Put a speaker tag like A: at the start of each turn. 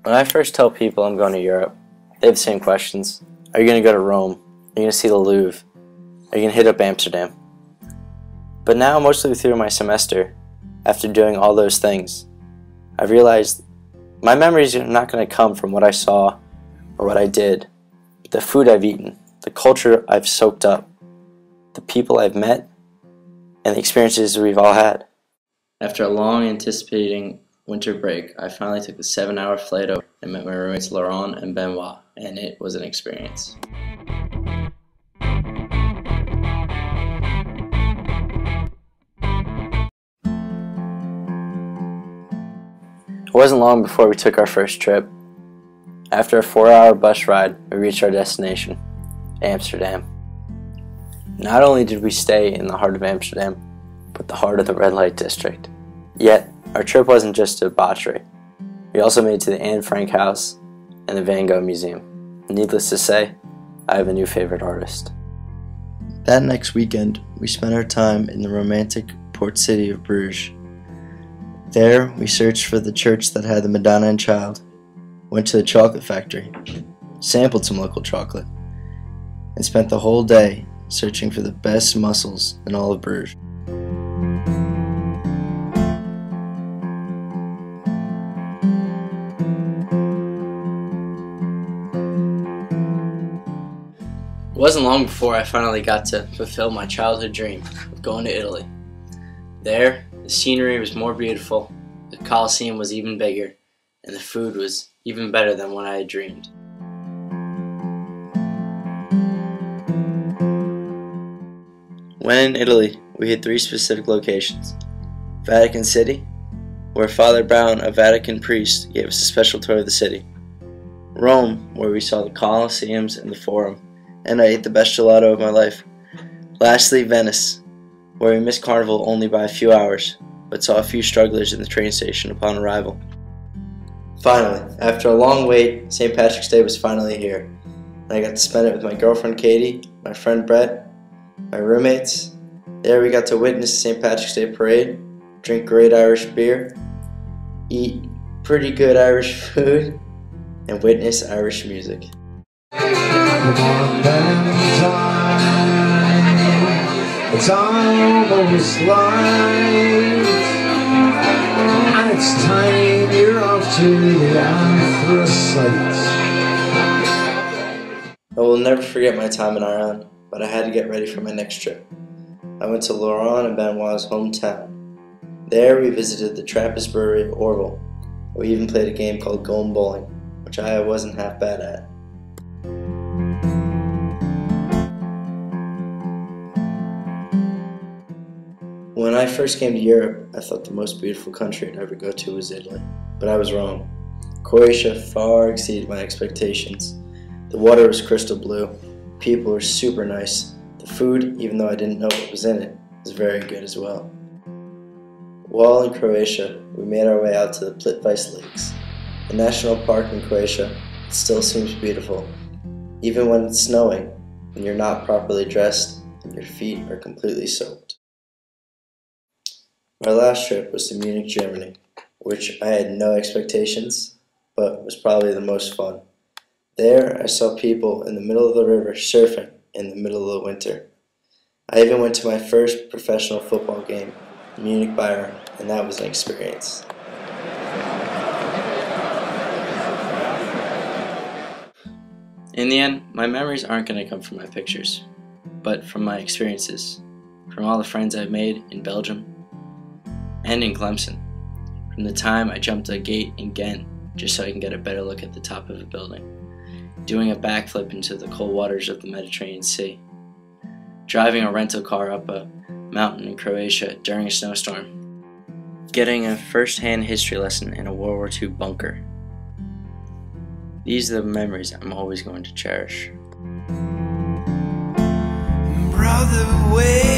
A: When I first tell people I'm going to Europe, they have the same questions. Are you going to go to Rome? Are you going to see the Louvre? Are you going to hit up Amsterdam? But now, mostly through my semester, after doing all those things, I've realized my memories are not going to come from what I saw or what I did, but the food I've eaten, the culture I've soaked up, the people I've met, and the experiences we've all had. After a long anticipating winter break, I finally took the 7-hour flight over and met my roommates Laurent and Benoit, and it was an experience. It wasn't long before we took our first trip. After a 4-hour bus ride, we reached our destination, Amsterdam. Not only did we stay in the heart of Amsterdam, but the heart of the red light district. Yet, our trip wasn't just a debauchery. We also made it to the Anne Frank House and the Van Gogh Museum. Needless to say, I have a new favorite artist. That next weekend, we spent our time in the romantic port city of Bruges. There, we searched for the church that had the Madonna and Child, went to the chocolate factory, sampled some local chocolate, and spent the whole day searching for the best mussels in all of Bruges. It wasn't long before I finally got to fulfill my childhood dream of going to Italy. There, the scenery was more beautiful, the Colosseum was even bigger, and the food was even better than what I had dreamed. When in Italy, we hit 3 specific locations. Vatican City, where Father Brown, a Vatican priest, gave us a special tour of the city. Rome, where we saw the Colosseums and the Forum, and I ate the best gelato of my life. Lastly, Venice, where we missed Carnival only by a few hours, but saw a few strugglers in the train station upon arrival. Finally, after a long wait, St. Patrick's Day was finally here, and I got to spend it with my girlfriend Katie, my friend Brett, my roommates. There we got to witness the St. Patrick's Day parade, drink great Irish beer, eat pretty good Irish food, and witness Irish music.
B: Come on, Valentine, it's almost light, and it's time you're off to the anthracite.
A: I will never forget my time in Ireland, but I had to get ready for my next trip. I went to Laurent and Benoit's hometown. There we visited the Trappist Brewery at Orville. We even played a game called Going Bowling, which I wasn't half bad at. When I first came to Europe, I thought the most beautiful country I'd ever go to was Italy, but I was wrong. Croatia far exceeded my expectations. The water was crystal blue, people were super nice, the food, even though I didn't know what was in it, was very good as well. While in Croatia, we made our way out to the Plitvice Lakes. A national park in Croatia, it still seems beautiful, even when it's snowing and you're not properly dressed and your feet are completely soaked. My last trip was to Munich, Germany, which I had no expectations, but was probably the most fun. There, I saw people in the middle of the river surfing in the middle of the winter. I even went to my first professional football game, Munich Bayern, and that was an experience. In the end, my memories aren't going to come from my pictures, but from my experiences, from all the friends I've made in Belgium and in Clemson, from the time I jumped a gate in Ghent just so I can get a better look at the top of a building, doing a backflip into the cold waters of the Mediterranean Sea, driving a rental car up a mountain in Croatia during a snowstorm, getting a first-hand history lesson in a World War II bunker. These are the memories I'm always going to cherish.
B: Brother, wait.